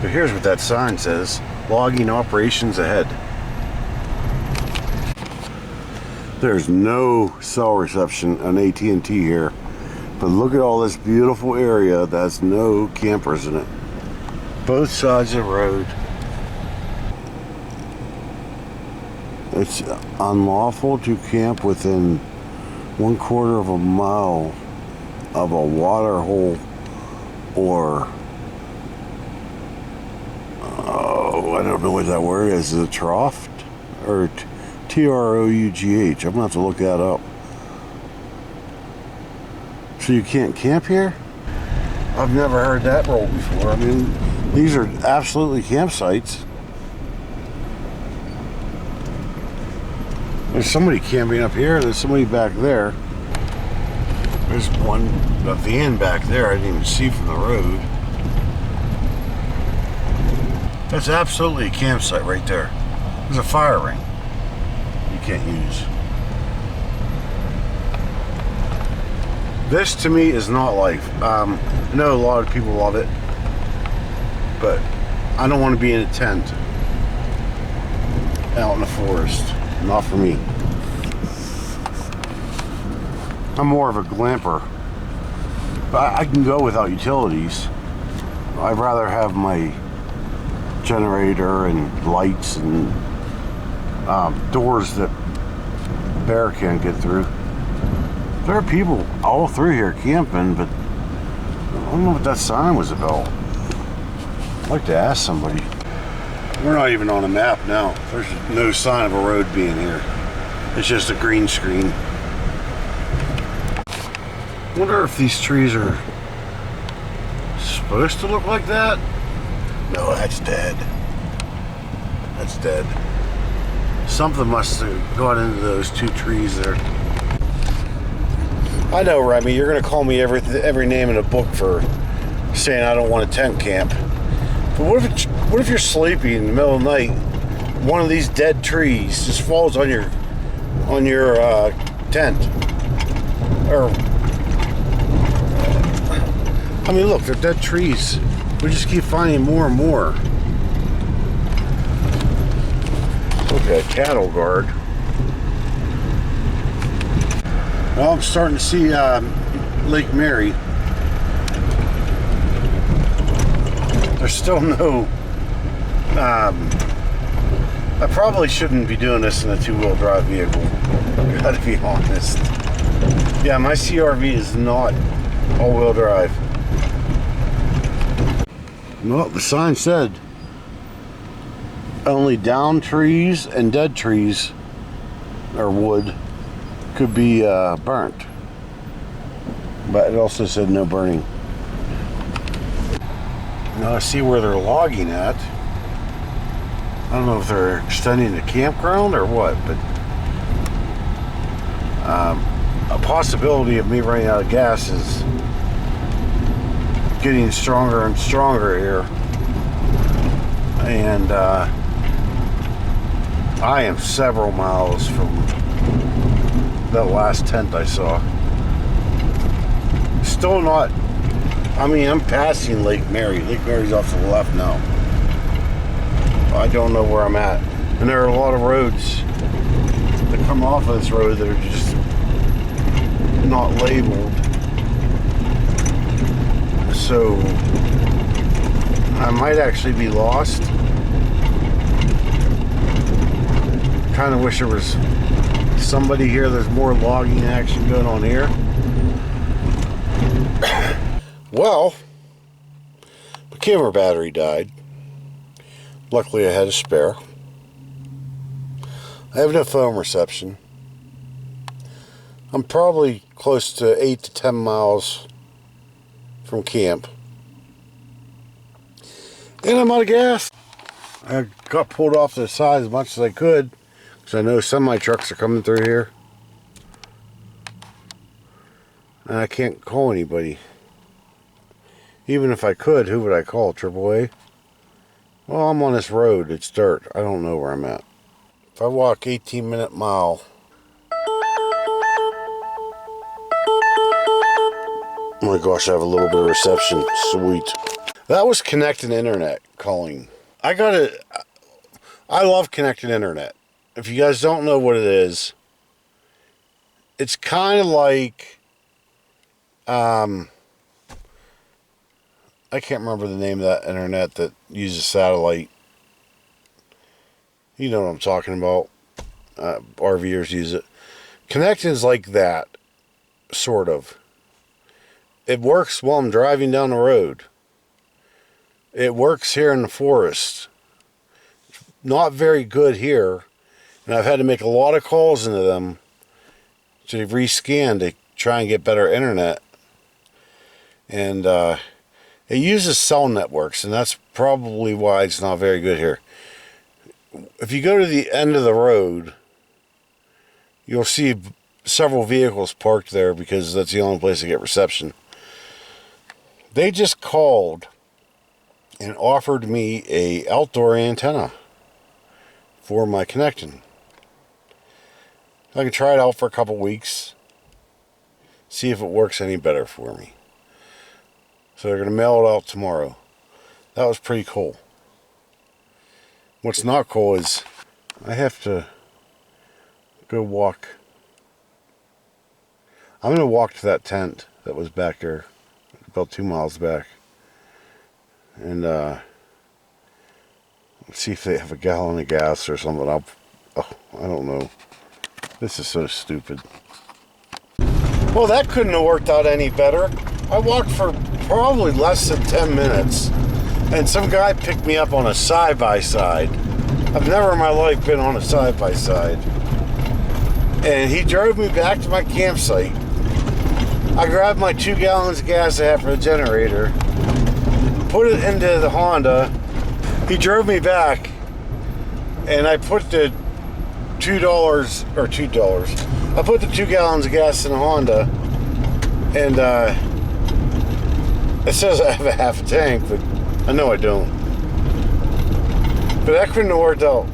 But here's what that sign says: logging operations ahead. There's no cell reception on AT&T here, but look at all this beautiful area that has no campers in it. Both sides of the road. It's unlawful to camp within 1/4 of a mile of a water hole or I don't know what that word is. Is it trough or TROUGH? I'm gonna have to look that up. So you can't camp here? I've never heard that rule before. I mean, these are absolutely campsites. There's somebody camping up here. There's somebody back there. There's a van back there I didn't even see from the road. That's absolutely a campsite right there. There's a fire ring you can't use. This to me is not life. I know a lot of people love it, but I don't want to be in a tent out in the forest. Not for me. I'm more of a glamper. But I can go without utilities. I'd rather have my generator and lights and doors that bear can't get through. There are people all through here camping, but I don't know what that sign was about. I'd like to ask somebody. We're not even on a map now. There's no sign of a road being here. It's just a green screen. I wonder if these trees are supposed to look like that? No, that's dead. That's dead. Something must have gone into those two trees there. I know, Remy, you're going to call me every name in a book for saying I don't want a tent camp. But what if you're sleeping in the middle of the night, one of these dead trees just falls on your tent? Or, I mean, look, they're dead trees. We just keep finding more and more. Look at that cattle guard. Well, I'm starting to see Lake Mary. There's still no... I probably shouldn't be doing this in a two-wheel drive vehicle. I gotta be honest. Yeah, my CRV is not all-wheel drive. Well, the sign said only downed trees and dead trees or wood could be burnt. But it also said no burning. Now I see where they're logging at. I don't know if they're extending the campground or what, but a possibility of me running out of gas is getting stronger and stronger here. And I am several miles from that last tent I saw. Still not, I mean, I'm passing Lake Mary. Lake Mary's off to the left now. I don't know where I'm at. And there are a lot of roads that come off of this road that are just not labeled. So I might actually be lost. Kind of wish there was somebody here. There's more logging action going on here. Well, the camera battery died. Luckily I had a spare. I have no phone reception. I'm probably close to 8 to 10 miles from camp. And I'm out of gas. I got pulled off to the side as much as I could, because I know semi trucks are coming through here. And I can't call anybody. Even if I could, who would I call? AAA? Well, I'm on this road. It's dirt. I don't know where I'm at. If I walk 18-minute mile, oh my gosh, I have a little bit of reception. Sweet. That was connected internet calling. I love connected internet. If you guys don't know what it is, it's kind of like, I can't remember the name of that internet that uses satellite. You know what I'm talking about. RVers use it. Connected is like that, sort of. It works while I'm driving down the road. It works here in the forest. Not very good here. And I've had to make a lot of calls into them to rescan to try and get better internet. And it uses cell networks, and that's probably why it's not very good here. If you go to the end of the road, you'll see several vehicles parked there because that's the only place to get reception. They just called and offered me a outdoor antenna for my connecting. I can try it out for a couple weeks, see if it works any better for me. So they're going to mail it out tomorrow. That was pretty cool. What's not cool is I have to go walk. I'm going to walk to that tent that was back there, about 2 miles back, and see if they have a gallon of gas or something. I don't know. This is so stupid. Well, that couldn't have worked out any better. I walked for probably less than 10 minutes, and some guy picked me up on a side-by-side. I've never in my life been on a side-by-side. And he drove me back to my campsite. I grabbed my 2 gallons of gas I had for the generator, put it into the Honda. He drove me back, and I put the $2. I put the 2 gallons of gas in the Honda, and it says I have a half a tank, but I know I don't. But that couldn't have worked out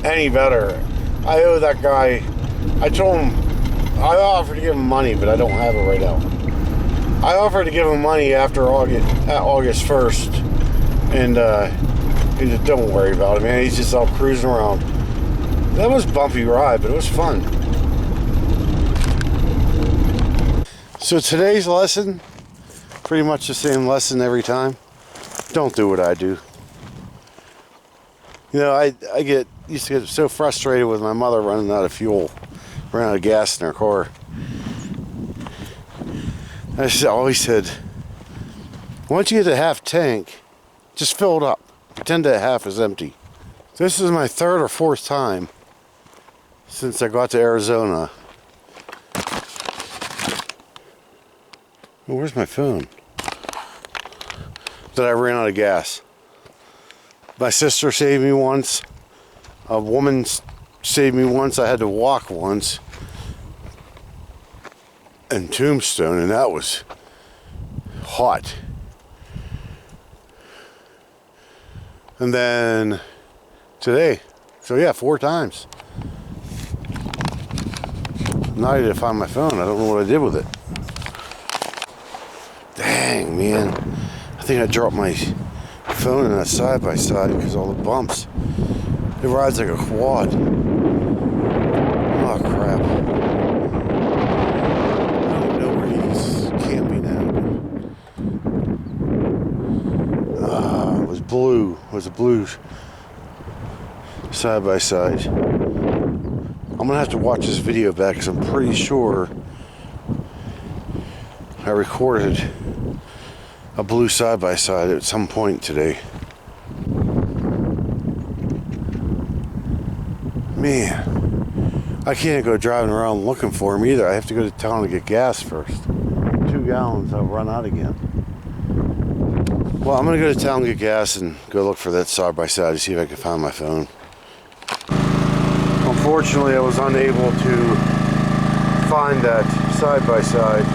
any better. I owe that guy. I told him, I offered to give him money, but I don't have it right now. I offered to give him money after August 1st, and he said, don't worry about it, man. He's just out cruising around. That was a bumpy ride, but it was fun. So today's lesson, pretty much the same lesson every time. Don't do what I do. You know, I used to get so frustrated with my mother running out of fuel, running out of gas in her car. I always said, once you get a half tank, just fill it up. Pretend that half is empty. This is my 3rd or 4th time since I got to Arizona. Oh, where's my phone? That I ran out of gas. My sister saved me once. A woman saved me once. I had to walk once. And Tombstone, and that was hot. And then today. So yeah, 4 times. Now I need to find my phone. I don't know what I did with it. Dang, man. I think I dropped my phone in that side-by-side because of all the bumps. It rides like a quad. Oh, crap. I don't even know where he's camping at. It was blue. It was a blue side-by-side. I'm going to have to watch this video back because I'm pretty sure I recorded a blue side-by-side at some point today. Man, I can't go driving around looking for him either. I have to go to town to get gas first. 2 gallons, I'll run out again. Well, I'm going to go to town and get gas and go look for that side-by-side to see if I can find my phone. Unfortunately, I was unable to find that side-by-side.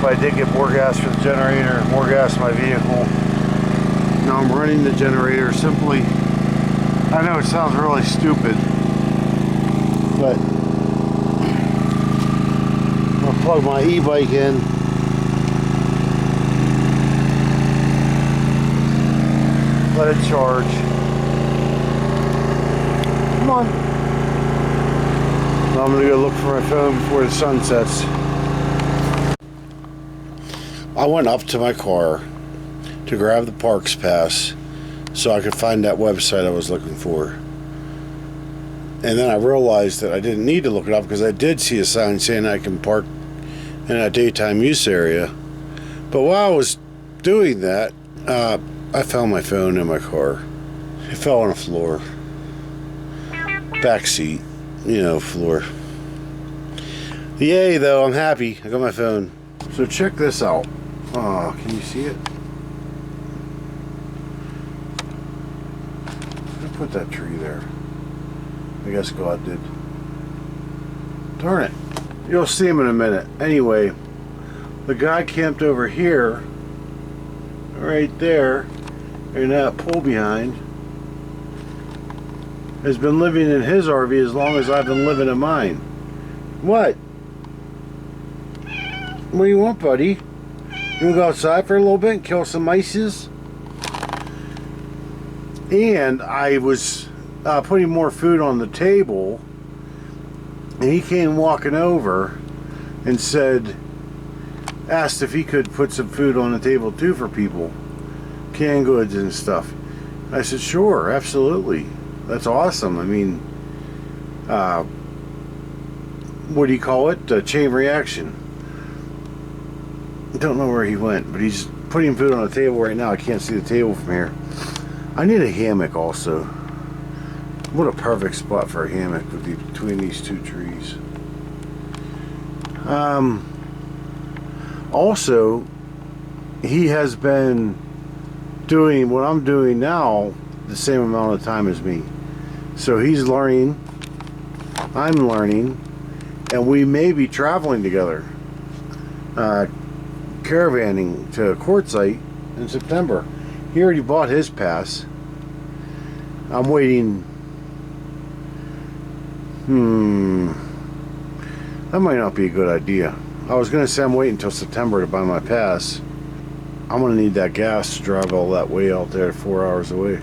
But I did get more gas for the generator, more gas in my vehicle. Now I'm running the generator simply. I know it sounds really stupid, but I'm going to plug my e-bike in. Let it charge. Come on. Now I'm gonna go look for my phone before the sun sets. I went up to my car to grab the Parks Pass so I could find that website I was looking for. And then I realized that I didn't need to look it up because I did see a sign saying I can park in a daytime use area. But while I was doing that, I found my phone in my car. It fell on the floor. Back seat, floor. Yay, though, I'm happy. I got my phone. So check this out. Can you see it? I put that tree there. I guess God did. Darn it. You'll see him in a minute. Anyway, the guy camped over here, right there, in that pole behind, has been living in his RV as long as I've been living in mine. What? What do you want, buddy? You want to go outside for a little bit and kill some mices? And I was putting more food on the table, and he came walking over and asked if he could put some food on the table too for people, canned goods and stuff. I said, sure, absolutely. That's awesome. I mean, what do you call it? A chain reaction. I don't know where he went, but he's putting food on the table right now. I can't see the table from here. I need a hammock also. What a perfect spot for a hammock would be between these two trees. Also, he has been doing what I'm doing now the same amount of time as me. So he's learning, I'm learning, and we may be traveling together, caravanning to Quartzsite in September. He already bought his pass. I'm waiting. That might not be a good idea. I was going to say I'm waiting until September to buy my pass. I'm going to need that gas to drive all that way out there 4 hours away.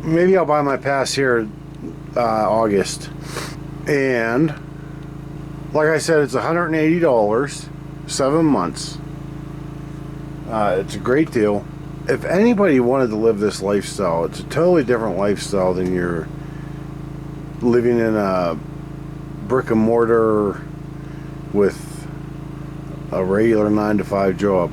Maybe I'll buy my pass here August. And like I said, it's $180, 7 months. It's a great deal. If anybody wanted to live this lifestyle, it's a totally different lifestyle than you're living in a brick and mortar with a regular 9-to-5 job.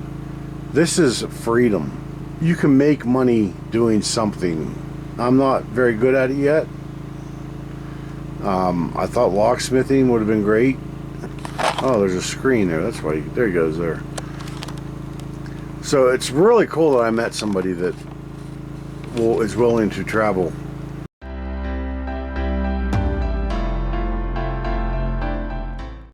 This is freedom. You can make money doing something. I'm not very good at it yet. I thought locksmithing would have been great. Oh, there's a screen there. That's why. There he goes there. So it's really cool that I met somebody that is willing to travel